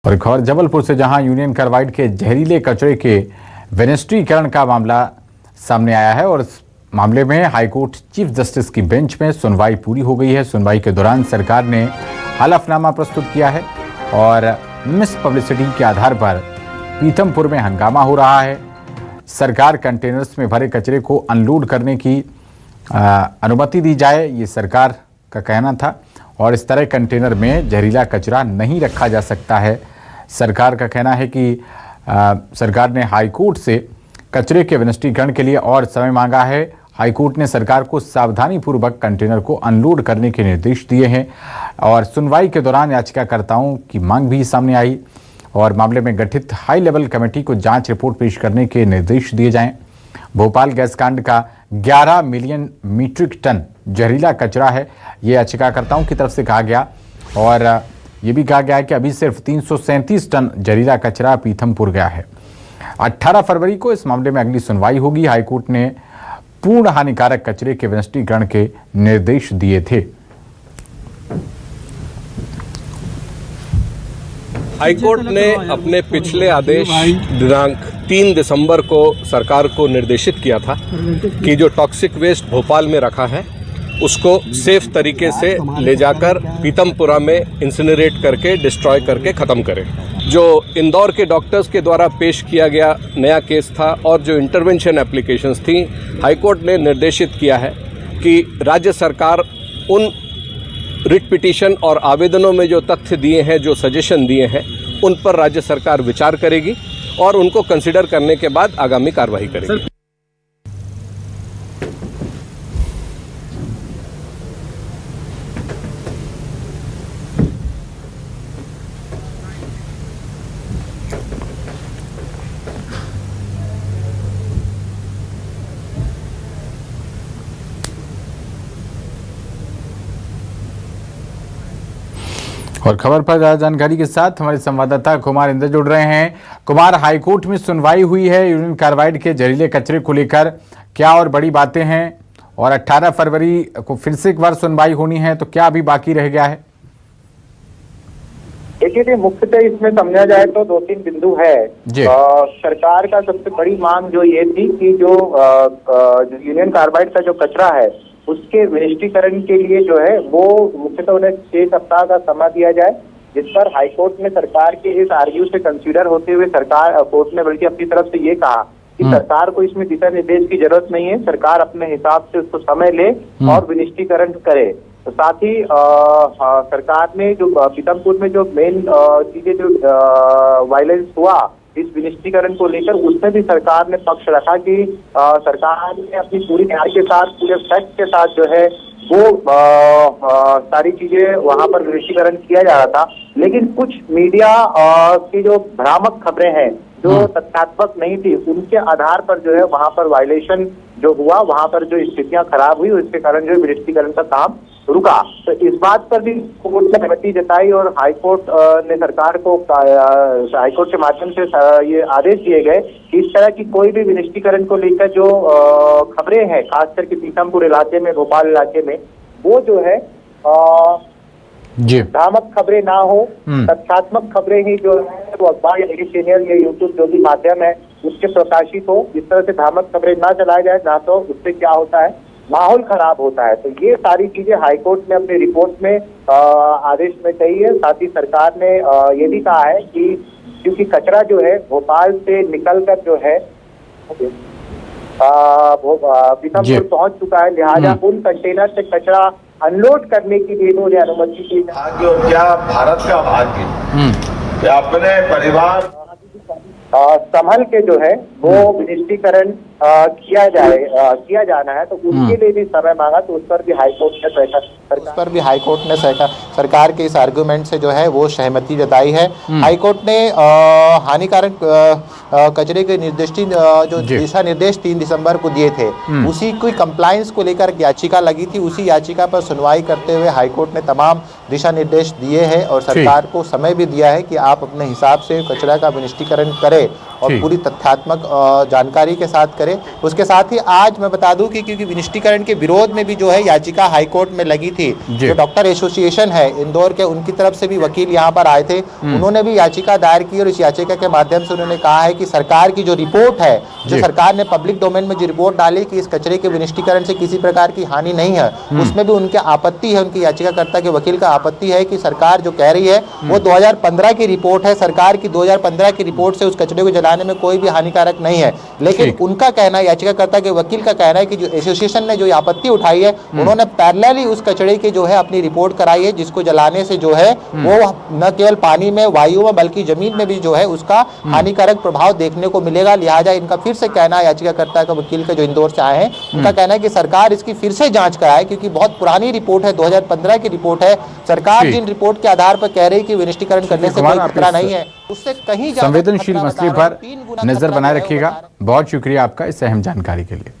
और एक खबर जबलपुर से, जहां यूनियन कार्बाइड के जहरीले कचरे के विनिस्ट्रीकरण का मामला सामने आया है और इस मामले में हाईकोर्ट चीफ जस्टिस की बेंच में सुनवाई पूरी हो गई है। सुनवाई के दौरान सरकार ने हलफनामा प्रस्तुत किया है और मिस पब्लिसिटी के आधार पर पीथमपुर में हंगामा हो रहा है। सरकार कंटेनर्स में भरे कचरे को अनलोड करने की अनुमति दी जाए, ये सरकार का कहना था और इस तरह कंटेनर में जहरीला कचरा नहीं रखा जा सकता है। सरकार का कहना है कि सरकार ने हाईकोर्ट से कचरे के विनिस्ट्रीकरण के लिए और समय मांगा है। हाईकोर्ट ने सरकार को सावधानीपूर्वक कंटेनर को अनलोड करने के निर्देश दिए हैं और सुनवाई के दौरान याचिकाकर्ताओं की मांग भी सामने आई और मामले में गठित हाई लेवल कमेटी को जांच रिपोर्ट पेश करने के निर्देश दिए जाएं। भोपाल गैस कांड का 11 मिलियन मीट्रिक टन जहरीला कचरा है, ये याचिकाकर्ताओं की तरफ से कहा गया और ये भी कहा गया है कि अभी सिर्फ 337 टन जहरीला कचरा पीथमपुर गया है। 18 फरवरी को इस मामले में अगली सुनवाई होगी। हाईकोर्ट ने पूर्ण हानिकारक कचरे के विनिस्ट्रीकरण के निर्देश दिए थे। हाईकोर्ट ने अपने पिछले आदेश दिनांक 3 दिसंबर को सरकार को निर्देशित किया था कि जो टॉक्सिक वेस्ट भोपाल में रखा है उसको सेफ तरीके से ले जाकर पीतमपुरा में इंसिनरेट करके डिस्ट्रॉय करके ख़त्म करें। जो इंदौर के डॉक्टर्स के द्वारा पेश किया गया नया केस था और जो इंटरवेंशन एप्लीकेशंस थी, हाईकोर्ट ने निर्देशित किया है कि राज्य सरकार उन रिट पिटीशन और आवेदनों में जो तथ्य दिए हैं, जो सजेशन दिए हैं, उन पर राज्य सरकार विचार करेगी और उनको कंसिडर करने के बाद आगामी कार्रवाई करेगी। और खबर पर ज्यादा जानकारी के साथ हमारे संवाददाता कुमार इंद्र जुड़ रहे हैं। कुमार, हाईकोर्ट में सुनवाई हुई है यूनियन कार्बाइड के जहरीले कचरे को लेकर, क्या और बड़ी बातें हैं और 18 फरवरी को फिर से एक बार सुनवाई होनी है, तो क्या अभी बाकी रह गया है? देखिए, मुख्यतः इसमें समझा जाए तो 2-3 बिंदु है। सरकार का सबसे बड़ी मांग जो ये थी कि जो यूनियन कार्बाइड का जो कचरा है उसके विनिष्टीकरण के लिए जो है वो मुख्यतः उन्हें 6 सप्ताह का समय दिया जाए, जिस पर हाईकोर्ट ने सरकार के इस आर्ग्यू से कंसीडर होते हुए सरकार कोर्ट ने बल्कि अपनी तरफ से ये कहा कि सरकार को इसमें दिशा निर्देश की जरूरत नहीं है, सरकार अपने हिसाब से उसको समय ले और विनिष्टीकरण करे। तो साथ ही सरकार ने जो पीथमपुर में जो मेन चीजें जो वायलेंस हुआ इस विनिष्टीकरण को लेकर, उसमें भी सरकार ने पक्ष रखा कि सरकार ने अपनी पूरी तैयारी के साथ, पूरे फैक्ट के साथ जो है वो सारी चीजें वहां पर विनिष्टीकरण किया जा रहा था। लेकिन कुछ मीडिया की जो भ्रामक खबरें हैं, जो तथ्यात्मक नहीं थी, उनके आधार पर जो है वहां पर वायलेशन जो हुआ, वहां पर जो स्थितियां खराब हुई, उसके कारण जो विनिष्टीकरण का काम रुका। तो इस बात पर भी कोर्ट ने सहमति जताई और हाईकोर्ट ने सरकार को हाईकोर्ट के माध्यम से ये आदेश दिए गए कि इस तरह की कोई भी विनिष्टीकरण को लेकर जो खबरें हैं, खासकर के पीथमपुर इलाके में, भोपाल इलाके में, वो जो है भ्रामक खबरें ना हो, तथ्यात्मक खबरें ही जो है वो अखबार या टीवी चैनल या यूट्यूब जो भी माध्यम है उसके प्रकाशित हो। इस तरह से भ्रामक खबरें ना चलाई जाए, ना तो उससे क्या होता है, माहौल खराब होता है। तो ये सारी चीजें हाईकोर्ट ने अपनी रिपोर्ट में आदेश में कही है। साथ ही सरकार ने ये भी कहा है कि क्योंकि कचरा जो है भोपाल से निकलकर जो है पीथमपुर पहुंच चुका है, लिहाजा उन कंटेनर से कचरा अनलोड करने की भी इन्होंने अनुमति दी। क्या भारत का भाग्य अपने परिवार संभल के जो है वो विनिष्टीकरण किया जाना है, तो उसके लिए भी समय मांगा। तो उस पर भी हाईकोर्ट ने सरकार के इस आर्गुमेंट से जो है वो सहमति जताई है। हाईकोर्ट ने हानिकारक कचरे के जो दिशा निर्देश 3 दिसंबर को दिए थे, उसी की कंप्लायंस को लेकर याचिका लगी थी। उसी याचिका पर सुनवाई करते हुए हाईकोर्ट ने तमाम दिशा निर्देश दिए हैं और सरकार को समय भी दिया है कि आप अपने हिसाब से कचरा का विनिष्टीकरण करें और पूरी तथ्यात्मक जानकारी के साथ करें। उसके साथ ही आज मैं बता दूं कि क्योंकि विनिष्टीकरण के विरोध में भी जो है याचिका हाईकोर्ट में लगी थी, जो डॉक्टर एसोसिएशन है इंदौर के, उनकी तरफ से भी वकील यहाँ पर आए थे, उन्होंने भी याचिका दायर की और इस याचिका के माध्यम से उन्होंने कहा है कि सरकार की जो रिपोर्ट है, जो सरकार ने पब्लिक डोमेन में जो रिपोर्ट डाली कि इस कचरे के विनिष्टीकरण से किसी प्रकार की हानि नहीं है, उसमें भी उनके आपत्ति है, उनकी याचिकाकर्ता के वकील का आपत्ति है कि सरकार जो कह रही है वो 2015 की रिपोर्ट है, सरकार की 2015 की रिपोर्ट से उस कचरे को जलाने में कोई भी हानिकारक नहीं है। लेकिन उनका कहना है, याचिकाकर्ता के वकील का कहना है कि जो एसोसिएशन ने जो आपत्ति उठाई है, उन्होंने पैरेलली उस कचरे की जो है अपनी रिपोर्ट कराई है, जिसको जलाने से जो है वो न केवल पानी में, वायु में, बल्कि जमीन में भी जो है उसका हानिकारक प्रभाव देखने को मिलेगा। लिहाजा इनका फिर से कहना है, याचिकाकर्ता का वकील का जो इंदौर से आए हैं, उनका कहना है कि सरकार इसकी फिर से जांच कराए, क्योंकि बहुत पुरानी रिपोर्ट है, 2015 की रिपोर्ट है। सरकार जिन रिपोर्ट के आधार पर कह रही कि विनिष्टीकरण करने से कोई खतरा नहीं है, उससे कहीं संवेदनशील मसले पर नजर बनाए रखिएगा। बहुत शुक्रिया आपका इस अहम जानकारी के लिए।